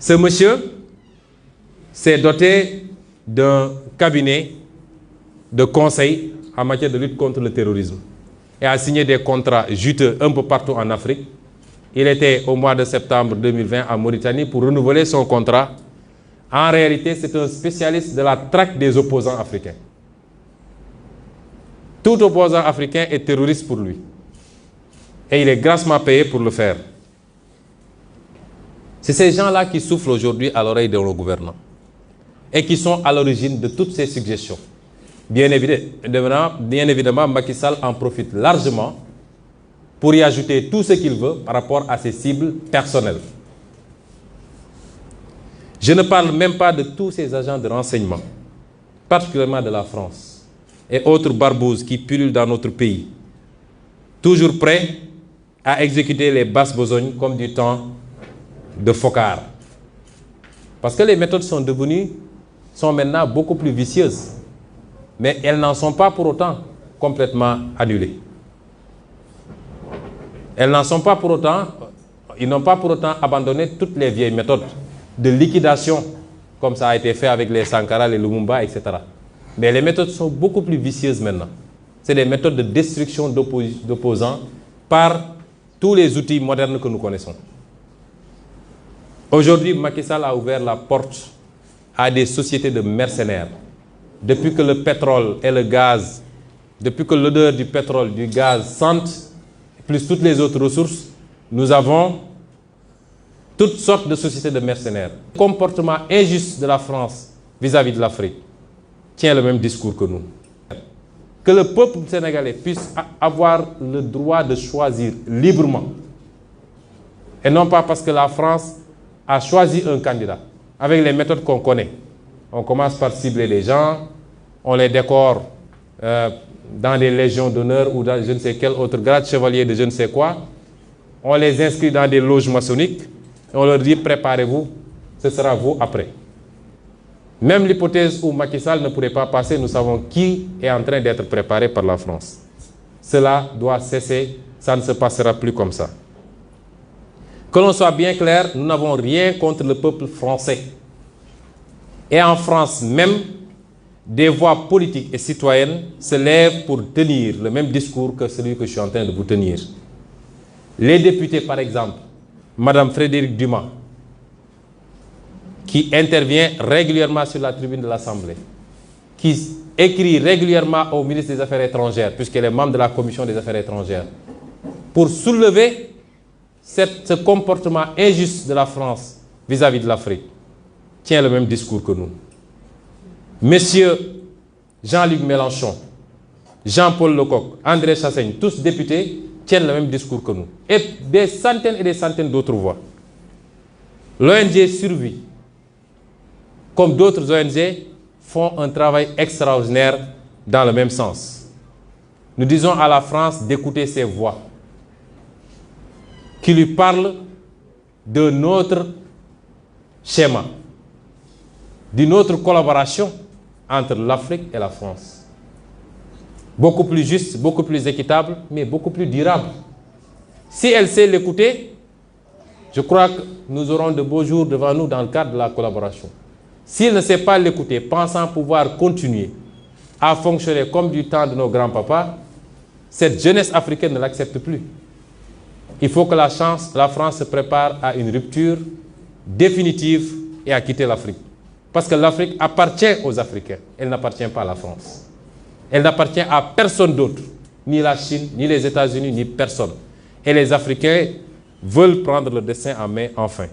Ce monsieur s'est doté d'un cabinet de conseil en matière de lutte contre le terrorisme et a signé des contrats juteux un peu partout en Afrique. Il était au mois de septembre 2020 en Mauritanie pour renouveler son contrat. En réalité, c'est un spécialiste de la traque des opposants africains. Tout opposant africain est terroriste pour lui. Et il est grassement payé pour le faire. C'est ces gens-là qui soufflent aujourd'hui à l'oreille de nos gouvernants et qui sont à l'origine de toutes ces suggestions. Bien évidemment, Macky Sall en profite largement pour y ajouter tout ce qu'il veut par rapport à ses cibles personnelles. Je ne parle même pas de tous ces agents de renseignement, particulièrement de la France et autres barbouzes qui pullulent dans notre pays, toujours prêts à exécuter les basses besognes comme du temps de Focard. Parce que les méthodes sont maintenant beaucoup plus vicieuses, mais elles n'en sont pas pour autant complètement annulées. Ils n'ont pas pour autant abandonné toutes les vieilles méthodes de liquidation, comme ça a été fait avec les Sankara, les Lumumba, etc. Mais les méthodes sont beaucoup plus vicieuses maintenant. C'est des méthodes de destruction d'opposants par tous les outils modernes que nous connaissons. Aujourd'hui, Macky Sall a ouvert la porte à des sociétés de mercenaires. Depuis que le pétrole et le gaz, depuis que l'odeur du pétrole, du gaz sentent, plus toutes les autres ressources, nous avons toutes sortes de sociétés de mercenaires. Le comportement injuste de la France vis-à-vis de l'Afrique tient le même discours que nous. Que le peuple sénégalais puisse avoir le droit de choisir librement. Et non pas parce que la France a choisi un candidat avec les méthodes qu'on connaît. On commence par cibler les gens, on les décore dans des légions d'honneur ou dans je ne sais quel autre grade, chevalier de je ne sais quoi. On les inscrit dans des loges maçonniques et on leur dit préparez-vous, ce sera vous après. Même l'hypothèse où Macky Sall ne pourrait pas passer, nous savons qui est en train d'être préparé par la France. Cela doit cesser, ça ne se passera plus comme ça. Que l'on soit bien clair, nous n'avons rien contre le peuple français. Et en France même, des voix politiques et citoyennes se lèvent pour tenir le même discours que celui que je suis en train de vous tenir. Les députés, par exemple, Madame Frédérique Dumas, qui intervient régulièrement sur la tribune de l'Assemblée, qui écrit régulièrement au ministre des Affaires étrangères, puisqu'elle est membre de la Commission des Affaires étrangères, pour soulever ce comportement injuste de la France vis-à-vis de l'Afrique, tient le même discours que nous. Messieurs Jean-Luc Mélenchon, Jean-Paul Lecoq, André Chassaigne, tous députés, tiennent le même discours que nous. Et des centaines d'autres voix. L'ONG Survie, comme d'autres ONG, font un travail extraordinaire dans le même sens. Nous disons à la France d'écouter ces voix qui lui parlent de notre schéma, d'une autre collaboration entre l'Afrique et la France. Beaucoup plus juste, beaucoup plus équitable, mais beaucoup plus durable. Si elle sait l'écouter, je crois que nous aurons de beaux jours devant nous dans le cadre de la collaboration. S'il ne sait pas l'écouter, pensant pouvoir continuer à fonctionner comme du temps de nos grands-papas, cette jeunesse africaine ne l'accepte plus. Il faut que la France se prépare à une rupture définitive et à quitter l'Afrique. Parce que l'Afrique appartient aux Africains, elle n'appartient pas à la France. Elle n'appartient à personne d'autre, ni la Chine, ni les États-Unis, ni personne. Et les Africains veulent prendre le destin en main enfin.